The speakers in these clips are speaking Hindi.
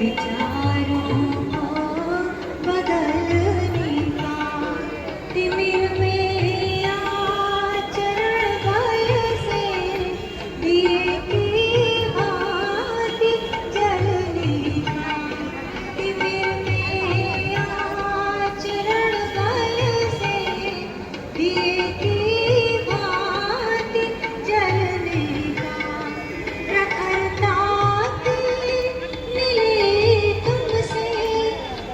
विचारों को बदलने का तिमिर में आचरण बल से दिए की भांति जलने का तिमिर में आचरण बल से दिए की भांति जलने का रखरता मिले तुमसे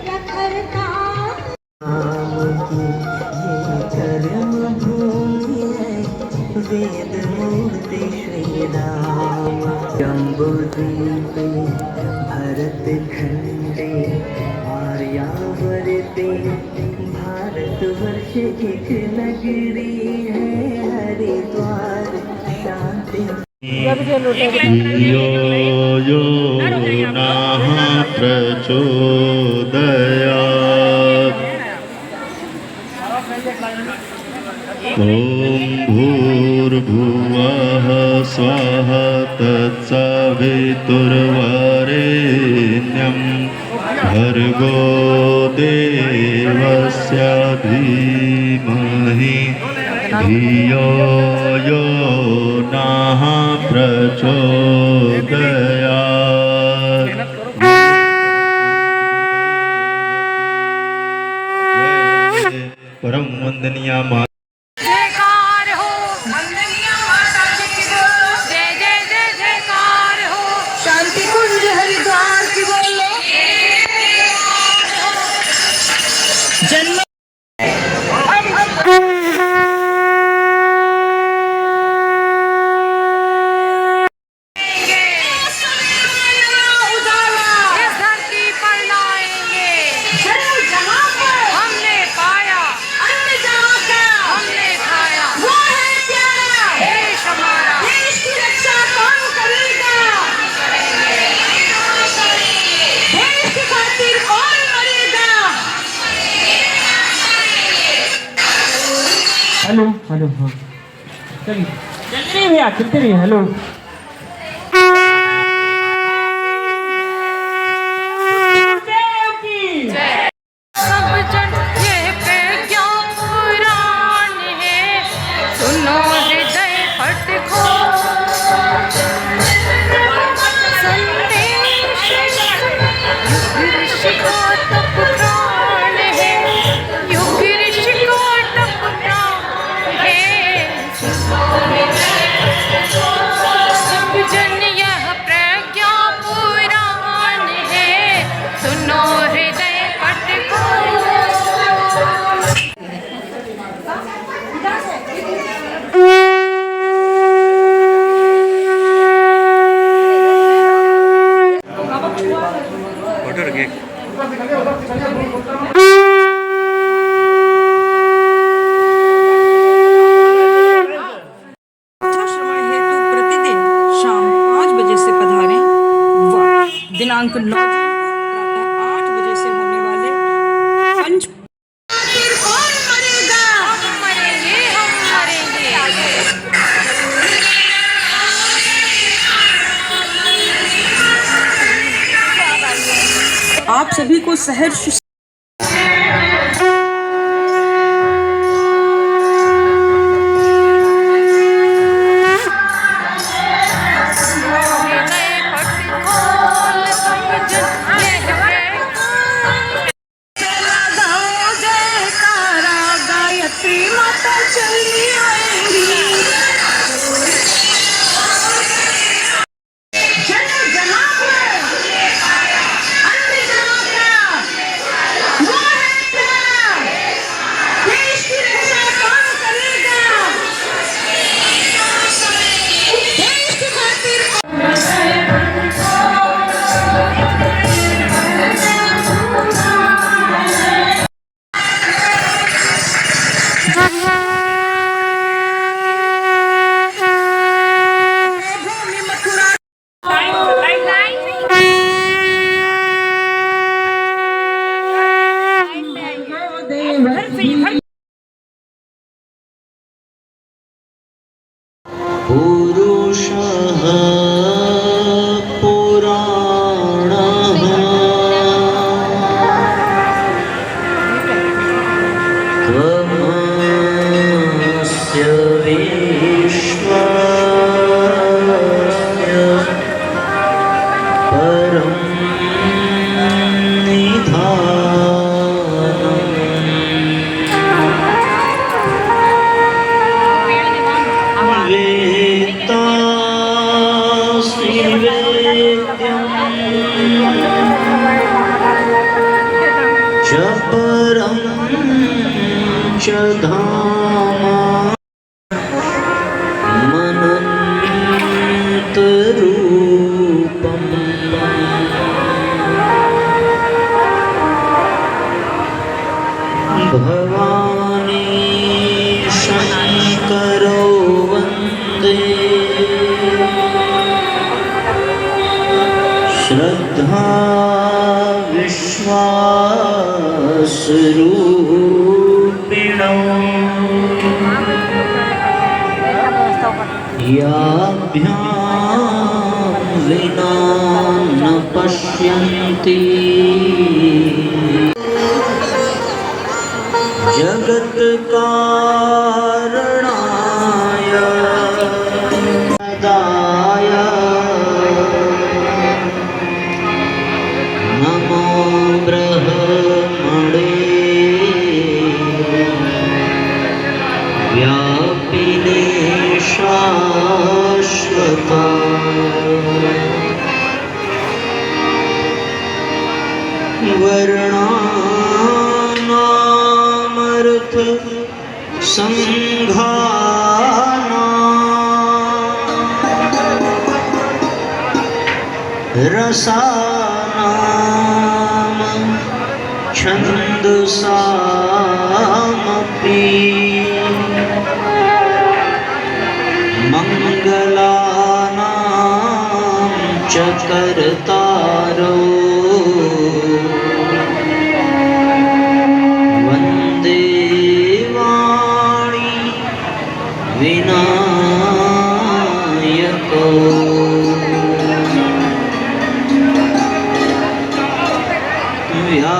रखरता ये कर्म भूमि है वेद मूर्ति श्री राम जम्बूद्वीपे भरत खंडे आर्यावर्ते भारतवर्ष एक नगरी है हरिद्वार शांति यो यो नः प्रचोदयात् ॐ भूर्भुवः स्वः तत्सवितुर्वरेण्यं भर्गो देवस्य धीमहि धियो यो नः प्रचोदयात् परम वंदनीय जयकार हो वंदनीय माता जी की बोलो जय जय जय जयकार हो शांति कुंज हरिद्वार की बोलो जन्म हेलो हेलो हाँ चलिए चलते रहिए भैया चलते रहिए हेलो सब जन ये प्रज्ञा पुराण है सुनो हृदय फट खो संदेश युग ऋषि का तप प्राण है युग ऋषि का तप प्राण है सब जन यह प्रज्ञा पुराण है सुनो हृदय फट खो श्रवण हेतु प्रतिदिन शाम 5 बजे से पधारें व दिनांक 9 जून को प्रातः 8 बजे से होने वाले पंच कौन मरेगा हम मरेंगे आप सभी को शहर परम निधानम् वेत्तासि वेद्यम् च परं च धाम मनन्तरूपम् भवानी शङ्करो वन्दे श्रद्धा विश्वासरूपिणो याभ्यां विना न पश्यन्ति जगत्कारणाय दाय नमो ब्रह्मणे व्यापिने शाश्वता वर्णानामर्थ संघानां रसानां छन्दसामपि मङ्गलानां च कर्तारो वन्दे वाणी विनायको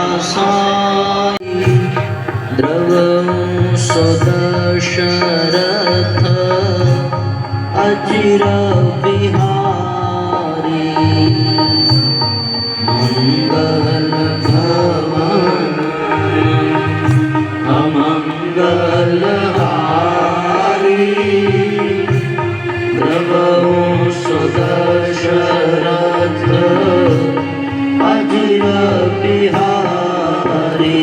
व्यासाय द्रवंश दशरथ अचिर बिहारी मंगल भवन अमंगल हारी द्रवंश दशरथ अचिर बिहारी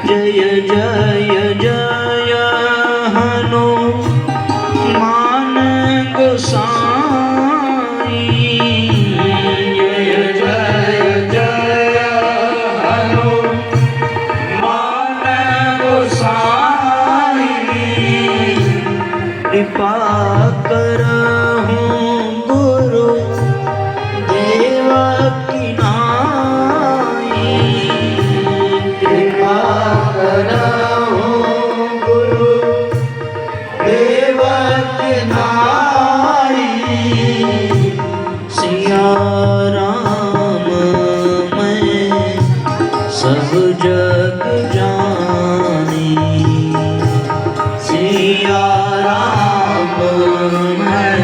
जय जय जय हनुमान गोसाई जय जय जय हनुमान गोसाई कृपा करहु गुरु देव की नाई कृपा करहु गुरु देव की नाई सिया राम मैं सब जग जानी सिया राम मैं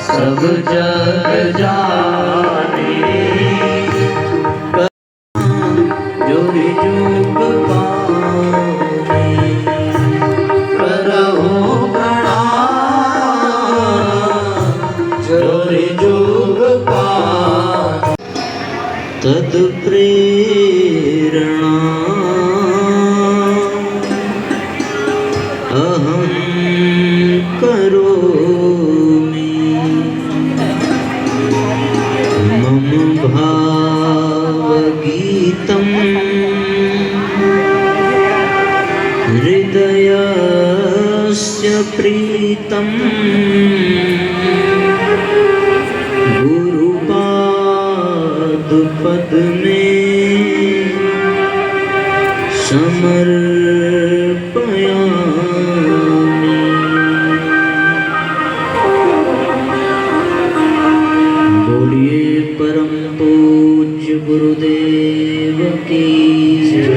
सब जग जानी जोड़ी जुग पानी करहु प्रणाम जोड़ी जुग पानी तद प्रेरणा अहं करोमि मम भावगीतं हृदयस्य प्रीतं गुरुपादपद्मे समर्पयामि बोलिए परम पूज्य गुरुदेव की जय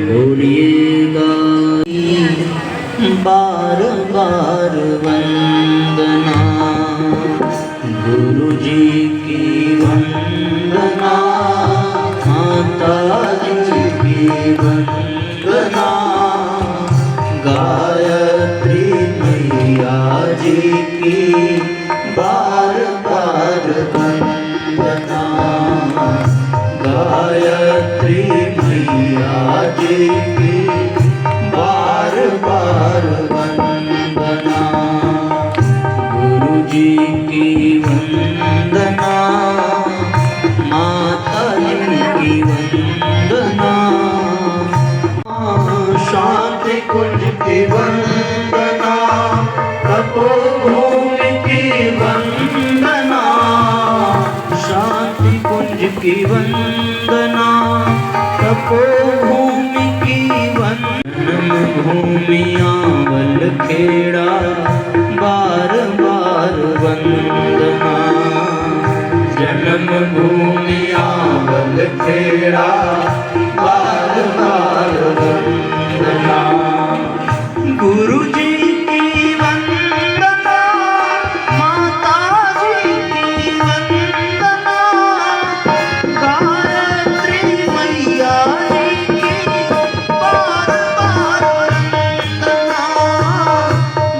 बोलिए गाई बार बार वंदना गुरु की वंदना, माता जी की वंदना, शांति कुंज की वंदना, तपोभूमि की वंदना, शांति कुंज की वंदना, तपोभूमि की वंदना, भूमि आवल खेड़ा बार बार वंदना, जन्म भूमि आवल खेड़ा बार बार वंदना, गुरु जी की वंदना, माता जी की वंदना, गायत्री मैया जी की बार बार वंदना,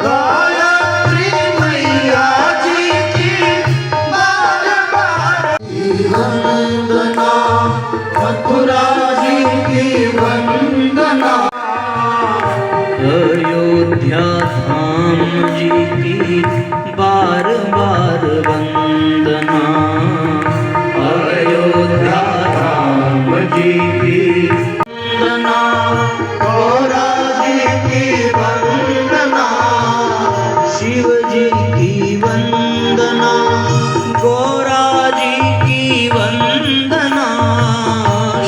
गायत्री मैया जी की बार बार वंदना, मथुरा जी की वंदना, अयोध्या धाम जी की बार बार वंदना, अयोध्या धाम जी की वंदना, गौरा जी की वंदना, शिव जी की वंदना, गौरा जी की वंदना,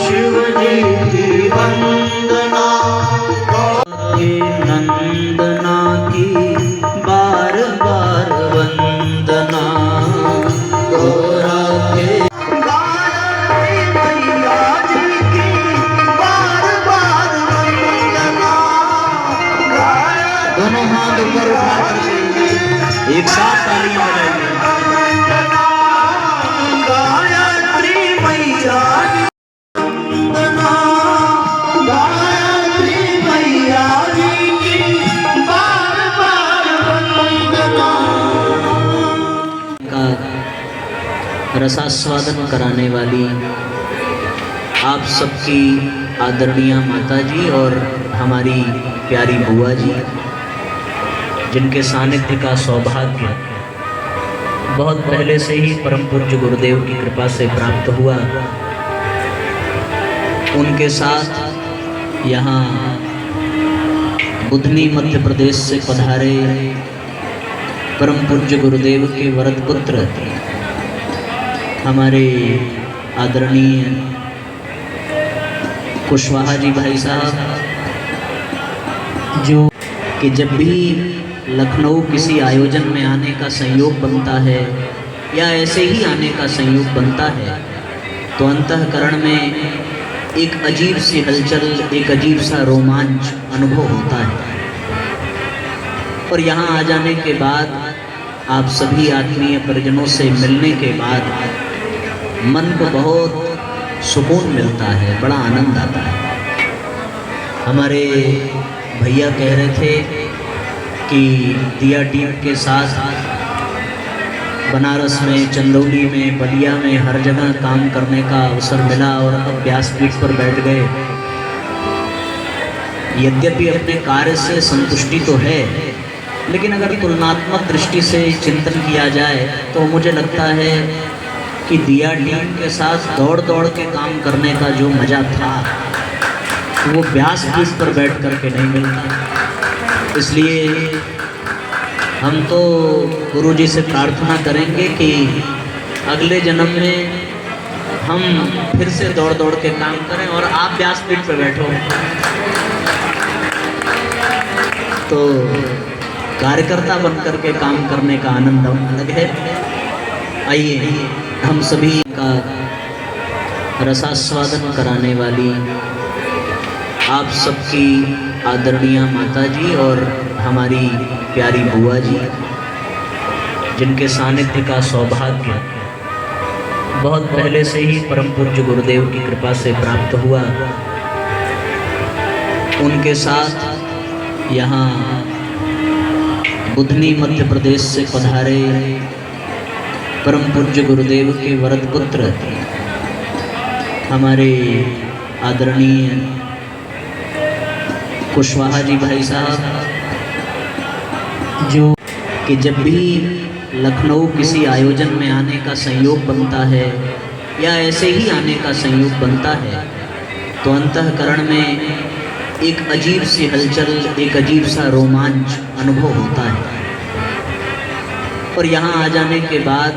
शिव जी की वंदना, नंदना की बार बार वंदना, गौरा के गायत्री मैया जी की बार बार वंदना, दोनों हाथ ऊपर उठा करके एक साथ तालियां बजाइए। गायत्री मैया जी वंदना, गायत्री मैया जी की बार बार वंदना। का रसास्वादन कराने वाली आप सबकी आदरणीय माता जी और हमारी प्यारी बुआ जी, जिनके सानिध्य का सौभाग्य बहुत पहले से ही परम पूज्य गुरुदेव की कृपा से प्राप्त हुआ, उनके साथ यहाँ बुधनी मध्य प्रदेश से पधारे परम पूज्य गुरुदेव के वरद पुत्र हमारे आदरणीय कुशवाहा जी भाई साहब, जो कि जब भी लखनऊ किसी आयोजन में आने का संयोग बनता है या ऐसे ही आने का संयोग बनता है तो अंतःकरण में एक अजीब सी हलचल, एक अजीब सा रोमांच अनुभव होता है। और यहाँ आ जाने के बाद, आप सभी आत्मीय परिजनों से मिलने के बाद मन को बहुत सुकून मिलता है, बड़ा आनंद आता है। हमारे भैया कह रहे थे कि दिया टीम के साथ बनारस में, चंदौली में, बलिया में हर जगह काम करने का अवसर मिला और अब व्यासपीठ पर बैठ गए। यद्यपि अपने कार्य से संतुष्टि तो है, लेकिन अगर तुलनात्मक दृष्टि से चिंतन किया जाए तो मुझे लगता है कि दिया टीम के साथ दौड़ दौड़ के काम करने का जो मज़ा था वो व्यासपीठ पर बैठ कर के नहीं मिलता। इसलिए हम तो गुरु जी से प्रार्थना करेंगे कि अगले जन्म में हम फिर से दौड़ दौड़ के काम करें और आप व्यासपीठ पर बैठो, तो कार्यकर्ता बनकर के काम करने का आनंद अलग है। आइए हम सभी का रसास्वादन कराने वाली आप सबकी आदरणीय माता जी और हमारी प्यारी बुआ जी, जिनके सानिध्य का सौभाग्य बहुत पहले से ही परम पूज्य गुरुदेव की कृपा से प्राप्त हुआ, उनके साथ यहाँ बुधनी मध्य प्रदेश से पधारे परम पूज्य गुरुदेव के वरद पुत्र हमारे आदरणीय कुशवाहा जी भाई साहब, जो कि जब भी लखनऊ किसी आयोजन में आने का संयोग बनता है या ऐसे ही आने का संयोग बनता है तो अंतःकरण में एक अजीब सी हलचल, एक अजीब सा रोमांच अनुभव होता है। और यहाँ आ जाने के बाद,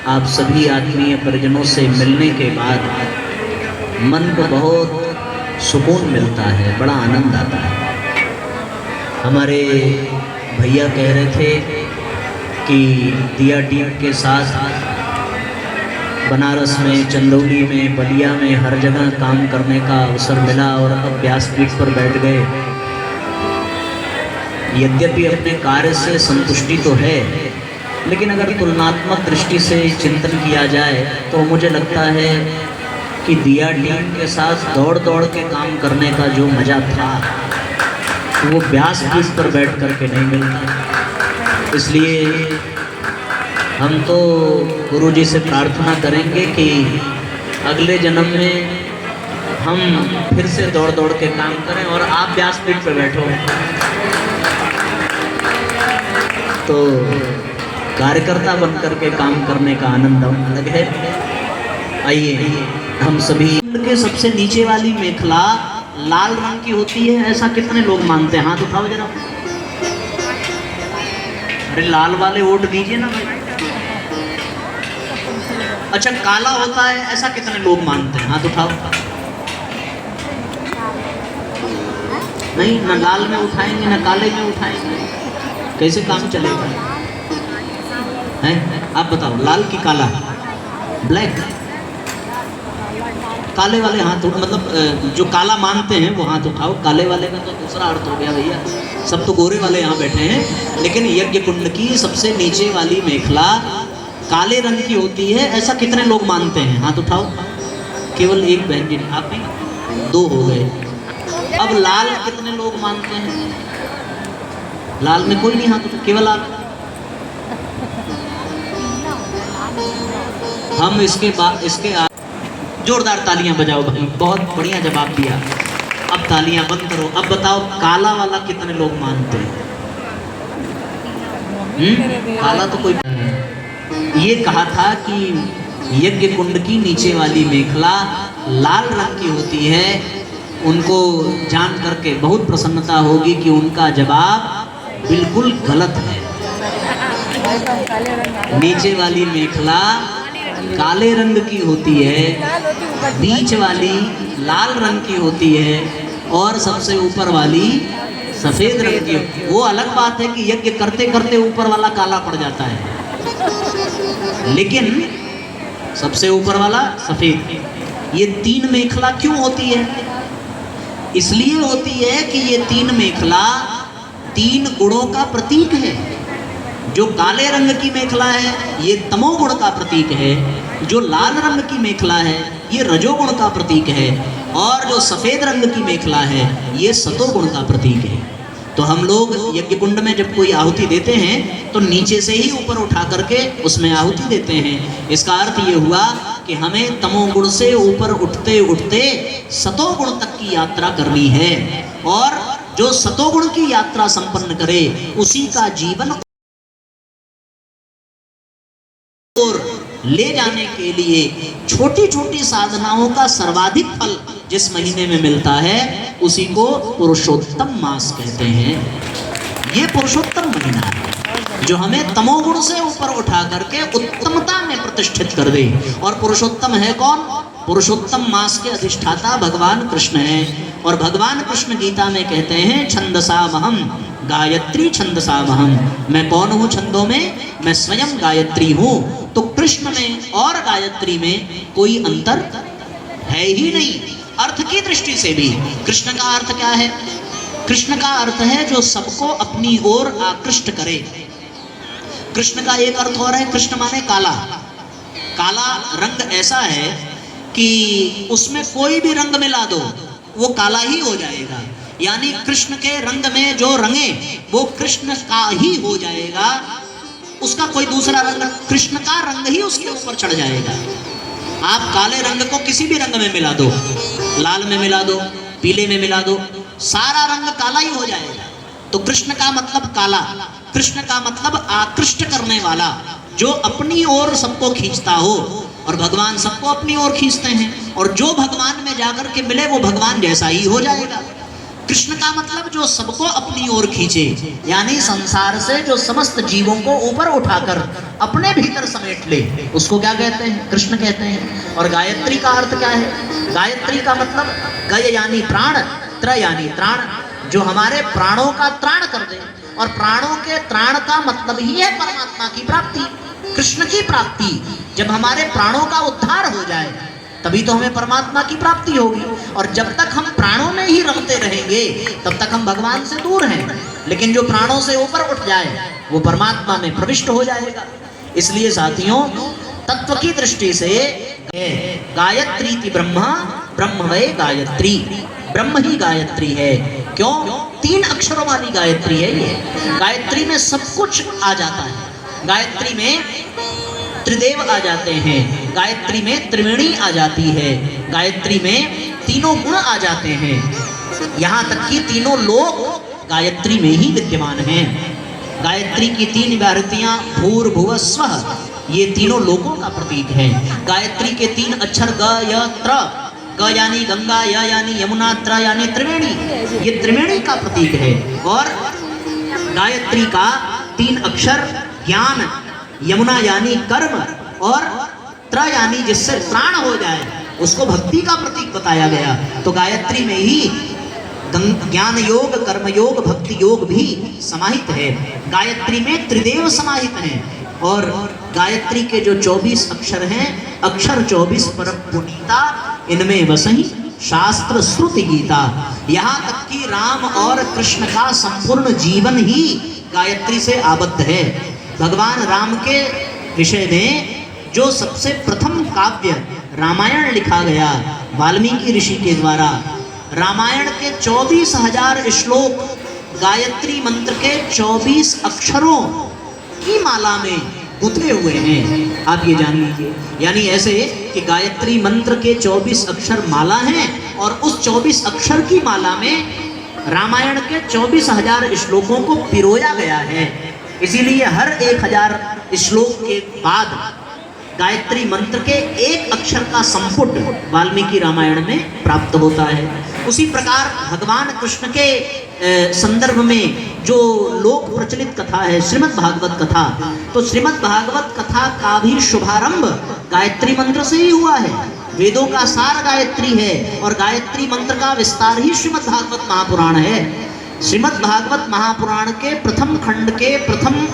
आप सभी आत्मीय परिजनों से मिलने के बाद मन को बहुत सुकून मिलता है, बड़ा आनंद आता है। हमारे भैया कह रहे थे कि दिया टीम के साथ बनारस में, चंदौली में, बलिया में हर जगह काम करने का अवसर मिला और अब व्यासपीठ पर बैठ गए। यद्यपि अपने कार्य से संतुष्टि तो है, लेकिन अगर तुलनात्मक दृष्टि से चिंतन किया जाए तो मुझे लगता है कि दिया टीम के साथ दौड़ दौड़ के काम करने का जो मज़ा था वो व्यासपीठ पर बैठ कर के नहीं मिलता। इसलिए हम तो गुरु जी से प्रार्थना करेंगे कि अगले जन्म में हम फिर से दौड़ दौड़ के काम करें और आप व्यासपीठ पर बैठो। तो कार्यकर्ता बनकर के काम करने का आनंद अलग है। आइए हम सभी के सबसे नीचे वाली मेखला लाल रंग की होती है, ऐसा कितने लोग मानते हैं? हाथ उठाओ जरा। अरे लाल वाले वोट दीजिए ना भाई। अच्छा, काला होता है, ऐसा कितने लोग मानते हैं? हाथ उठाओ। नहीं, ना लाल में उठाएंगे ना काले में उठाएंगे, कैसे काम चलेगा? हैं? आप बताओ, लाल की काला? ब्लैक? काले वाले हाथ मतलब जो काला मानते हैं वो हाथ उठाओ। काले वाले का तो दूसरा अर्थ हो गया भैया, सब तो गोरे वाले यहाँ बैठे हैं। लेकिन यज्ञ कुंड की सबसे नीचे वाली मेखला काले रंग की होती है, ऐसा कितने लोग मानते हैं? हाथ उठाओ। केवल एक बहन जी, आप भी? दो हो गए। अब लाल कितने लोग मानते हैं? लाल में कोई नहीं हाथ उठा, केवल आप। हम इसके जोरदार तालियां बजाओ भाई, बहुत बढ़िया जवाब दिया। अब तालियां बंद करो। अब बताओ, काला वाला कितने लोग मानते हैं? काला तो कोई। ये कहा था कि यज्ञ कुंड की नीचे वाली मेखला लाल रंग की होती है। उनको जान करके बहुत प्रसन्नता होगी कि उनका जवाब बिल्कुल गलत है। नीचे वाली मेखला काले रंग की होती है, बीच वाली लाल रंग की होती है और सबसे ऊपर वाली सफेद रंग की। वो अलग बात है कि यज्ञ करते करते ऊपर वाला काला पड़ जाता है, लेकिन सबसे ऊपर वाला सफेद। ये तीन मेखला क्यों होती है? इसलिए होती है कि ये तीन मेखला तीन गुणों का प्रतीक है। जो काले रंग की मेखला है ये तमोगुण का प्रतीक है, जो लाल रंग की मेखला है ये रजोगुण का प्रतीक है, और जो सफ़ेद रंग की मेखला है ये सतोगुण का प्रतीक है। तो हम लोग यज्ञ कुंड में जब कोई आहुति देते हैं तो नीचे से ही ऊपर उठा करके उसमें आहुति देते हैं। इसका अर्थ ये हुआ कि हमें तमोगुण से ऊपर उठते उठते सतोगुण तक की यात्रा करनी है, और जो सतोगुण की यात्रा संपन्न करे उसी का जीवन और ले जाने के लिए छोटी छोटी साधनाओं का सर्वाधिक फल जिस महीने में मिलता है उसी को पुरुषोत्तम मास कहते हैं। ये पुरुषोत्तम महीना है जो हमें तमोगुण से ऊपर उठा करके उत्तमता में प्रतिष्ठित कर दे। और पुरुषोत्तम है कौन? पुरुषोत्तम मास के अधिष्ठाता भगवान कृष्ण हैं। और भगवान कृष्ण गीता में कहते हैं, छंदसामहम गायत्री छंदसामहम। मैं कौन हूँ छंदों में? मैं स्वयं गायत्री हूँ। तो कृष्ण में और गायत्री में कोई अंतर है ही नहीं। अर्थ की दृष्टि से भी कृष्ण का अर्थ क्या है? कृष्ण का अर्थ है जो सबको अपनी ओर आकृष्ट करे। कृष्ण का एक अर्थ और है, कृष्ण माने काला। काला रंग ऐसा है कि उसमें कोई भी रंग मिला दो वो काला ही हो जाएगा। यानी कृष्ण के रंग में जो रंगे वो कृष्ण का ही हो जाएगा, उसका कोई दूसरा रंग, कृष्ण का रंग ही उसके ऊपर चढ़ जाएगा। आप काले रंग को किसी भी रंग में मिला दो, लाल में मिला दो, पीले में मिला दो, सारा रंग काला ही हो जाएगा। तो कृष्ण का मतलब काला, कृष्ण का मतलब आकृष्ट करने वाला, जो अपनी ओर सबको खींचता हो, और भगवान सबको अपनी ओर खींचते हैं, और जो भगवान में जाकर के मिले वो भगवान जैसा ही हो जाएगा। कृष्ण का मतलब जो सबको अपनी ओर खींचे, यानी संसार से जो समस्त जीवों को ऊपर उठाकर अपने भीतर समेट ले, उसको क्या कहते हैं? कृष्ण कहते हैं। और गायत्री का अर्थ क्या है? गायत्री का मतलब गय यानी प्राण, त्र यानी त्राण, जो हमारे प्राणों का त्राण कर दे। और प्राणों के त्राण का मतलब ही है परमात्मा की प्राप्ति, कृष्ण की प्राप्ति। जब हमारे प्राणों का उद्धार हो जाए तभी तो हमें परमात्मा की प्राप्ति होगी। और जब तक हम प्राणों में ही रमते रहेंगे तब तक हम भगवान से दूर हैं। लेकिन जो प्राणों से ऊपर उठ जाए वो परमात्मा में प्रविष्ट हो जाएगा। इसलिए साथियों, तत्व की दृष्टि से गायत्री की ब्रह्मा, ब्रह्म वै गायत्री, ब्रह्म ही गायत्री है। क्यों? 3 अक्षरों वाली गायत्री है ये। गायत्री में सब कुछ आ जाता है। गायत्री में त्रिदेव आ जाते हैं, गायत्री में त्रिवेणी आ जाती है, गायत्री में तीनों गुण आ जाते हैं। यहाँ तक कि तीनों लोक गायत्री में ही विद्यमान हैं। गायत्री की 3 व्याहृतियाँ भूर्भुवः स्वः, ये तीनों लोकों का प्रतीक है। गायत्री के 3 अक्षर ग य त्र, ग यानी गंगा, य यानी यमुना, त्र यानी त्रिवेणी, ये त्रिवेणी का प्रतीक है। और गायत्री का 3 अक्षर ज्ञान, यमुना यानी कर्म, और त्र यानी जिससे त्राण हो जाए उसको भक्ति का प्रतीक बताया गया। तो गायत्री में ही ज्ञान योग, कर्म योग, भक्ति योग भी समाहित है। गायत्री में त्रिदेव समाहित हैं। और गायत्री के जो 24 अक्षर हैं, अक्षर 24 परम पुनीता, इनमें वसहि शास्त्र श्रुति गीता। यहाँ तक कि राम और कृष्ण का संपूर्ण जीवन ही गायत्री से आबद्ध है। भगवान राम के विषय में जो सबसे प्रथम काव्य रामायण लिखा गया वाल्मीकि ऋषि के द्वारा, रामायण के 24,000 श्लोक गायत्री मंत्र के 24 अक्षरों की माला में गुंथे हुए हैं। आप ये जान लीजिए, यानी ऐसे कि गायत्री मंत्र के 24 अक्षर माला हैं, और उस 24 अक्षर की माला में रामायण के 24,000 श्लोकों को पिरोया गया है। इसीलिए हर 1000 श्लोक के बाद गायत्री मंत्र के 1 अक्षर का संपुट वाल्मीकि रामायण में प्राप्त होता है। उसी प्रकार भगवान कृष्ण के संदर्भ में जो लोक प्रचलित कथा है श्रीमद् भागवत कथा, तो श्रीमद् भागवत कथा का भी शुभारंभ गायत्री मंत्र से ही हुआ है। वेदों का सार गायत्री है, और गायत्री मंत्र का विस्तार ही श्रीमद् भागवत महापुराण है। श्रीमद् भागवत महापुराण के प्रथम खंड के प्रथम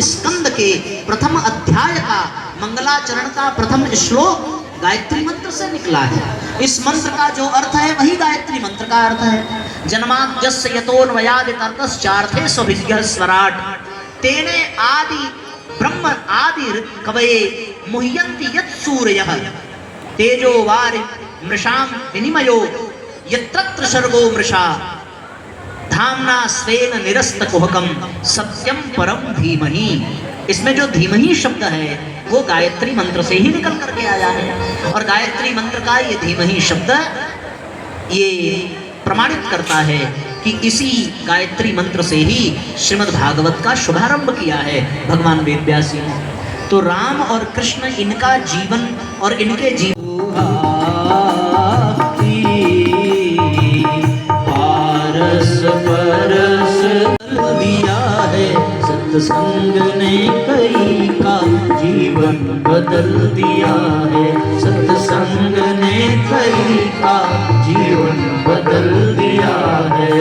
स्कंद के प्रथम अध्याय का मंगलाचरण का प्रथम श्लोक गायत्री मंत्र से निकला है। इस मंत्र का जो अर्थ है वही गायत्री मंत्र का अर्थ है। जन्माद्यस्य यतोऽन्वयादितर्तश्चार्थे स्वभिज्ञः स्वराट्, तेने आदि ब्रह्म आदि कवये मुह्यन्ति यत्सूरयः, तेजो वारि मृषां विनिमयो यत्र सर्गो मृषा, धामना स्वेन निरस्त कुहकम सत्यम परम धीमहि। इसमें जो धीमहि शब्द है वो गायत्री मंत्र से ही निकल करके आया है। और गायत्री मंत्र का ये धीमहि शब्द ये प्रमाणित करता है कि इसी गायत्री मंत्र से ही श्रीमद् भागवत का शुभारंभ किया है भगवान वेद व्यास जी ने। तो राम और कृष्ण, इनका जीवन और इनके जीवन परस दिया है, सत्संग ने कई का जीवन बदल दिया है, सत्संग ने कई का जीवन बदल दिया है।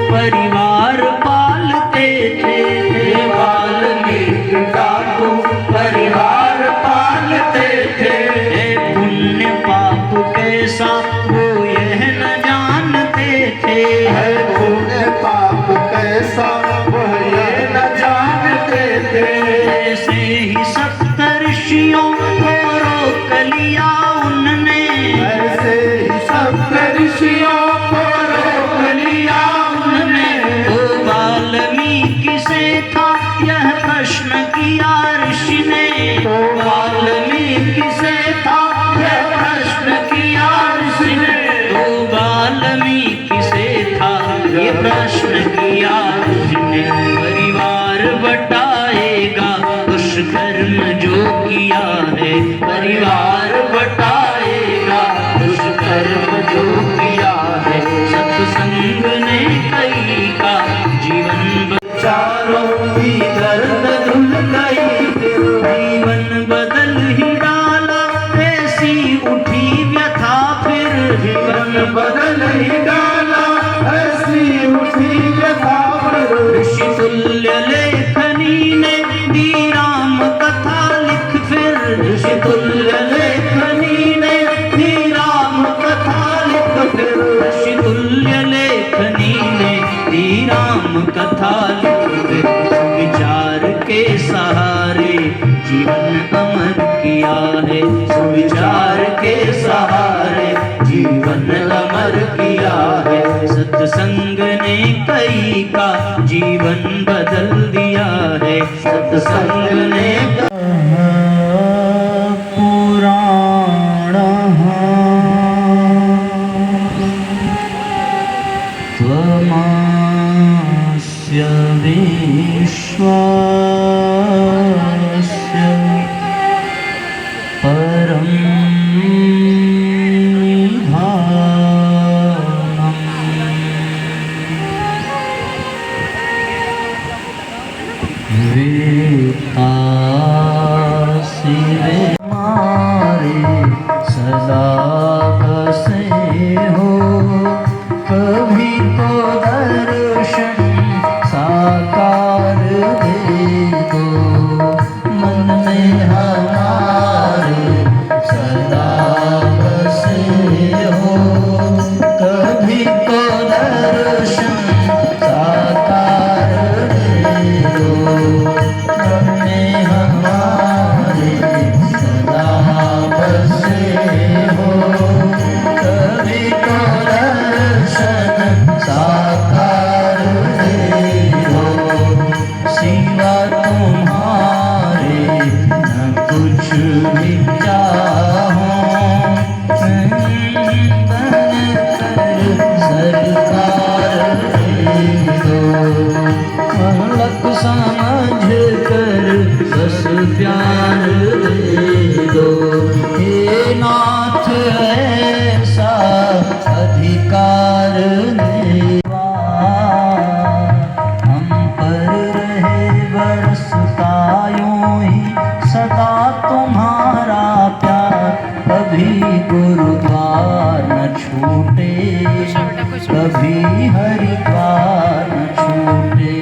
परिवार पालते थे, वाल्मीकि डाकू परिवार पालते थे। पुण्य पाप कैसा वो यह न जानते थे, पुण्य पाप कैसा वो यह न जानते थे। ऐसे ही सप्तर्षियों को रोक लिया उनने, परिवार बटाएगा दुष्कर्म जो किया है। सत्संग ने कई का जीवन चारों की दर्द धुल गई, जीवन बदल ही डाला, ऐसी उठी व्यथा फिर जीवन बदल ही डाला, ऐसी उठी व्यथा फिर। ऋषि तुल्य लेखनी ने दी राम कथा लिख फिर, ऋषि तुल्य लेखनी ने दी राम कथा लिख फिर, ऋषि तुल्य लेखनी ने दी राम कथा लिख फिर। विचार के सहारे जीवन अमर किया है, सुविचार के सहारे जीवन अमर किया है। सत्संग ने कई का जीवन बदल दिया है, सत्संग ने पुराण त्वमास्य विश्वस्य परं वेत्तासि वे मारे सदा बसे हो, कभी तो दर्शन साकार दे दो, मन में हमारे सदा बसे हो, कभी तो दर्शन साकार दे दो, मन में हमारे सदा बसे हो, कभी तो दर्शन साकार दे दो। सिवा तुम्हारे न कुछ भी चाहूं, सरकार दे दो, अलग समझ कर बस प्यार दे दो। हे नाथ ऐसा अधिकार नहीं, हम पर रहे बरसता यूं ही सदा तुम्हारा प्यार, कभी गुरुद्वार न छूटे, कभी हरिद्वार न छूटे,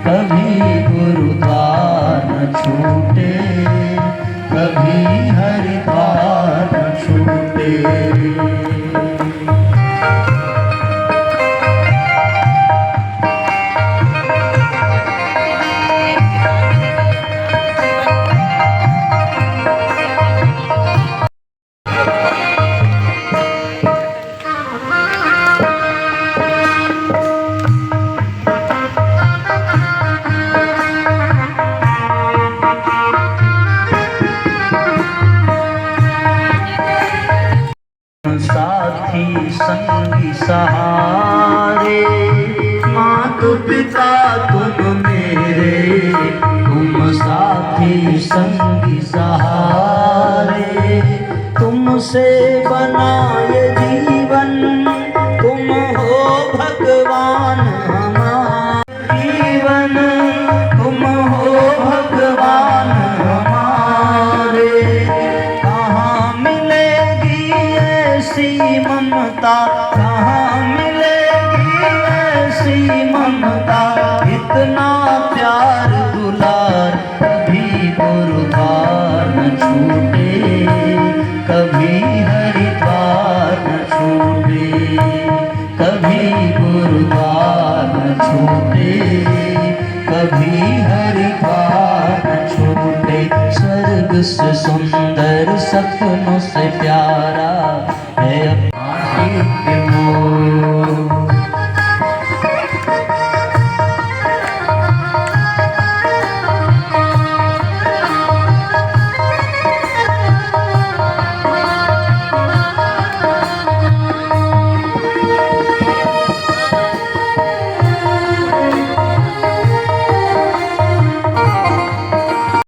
कभी गुरुद्वार न छूटे, कभी हरिद्वार न छूटे। साथी संगी सहारे, मात पिता तुम मेरे, तुम साथी संगी सहारे, तुमसे बना ये जीवन, तुम हो भगवान हमारा जीवन, तुम हो भगवान हमारे। कहाँ मिलेगी ऐसी ममता, कहाँ मिलेगी ऐसी ममता, इतना प्यार दुलार, कभी गुरुद्वार न छूटे, कभी हरिद्वार न छूटे, कभी गुरुद्वार न छूटे, कभी हरिद्वार न छूटे। स्वर्ग से सुंदर सपनों से प्यारा है माटी के मोर।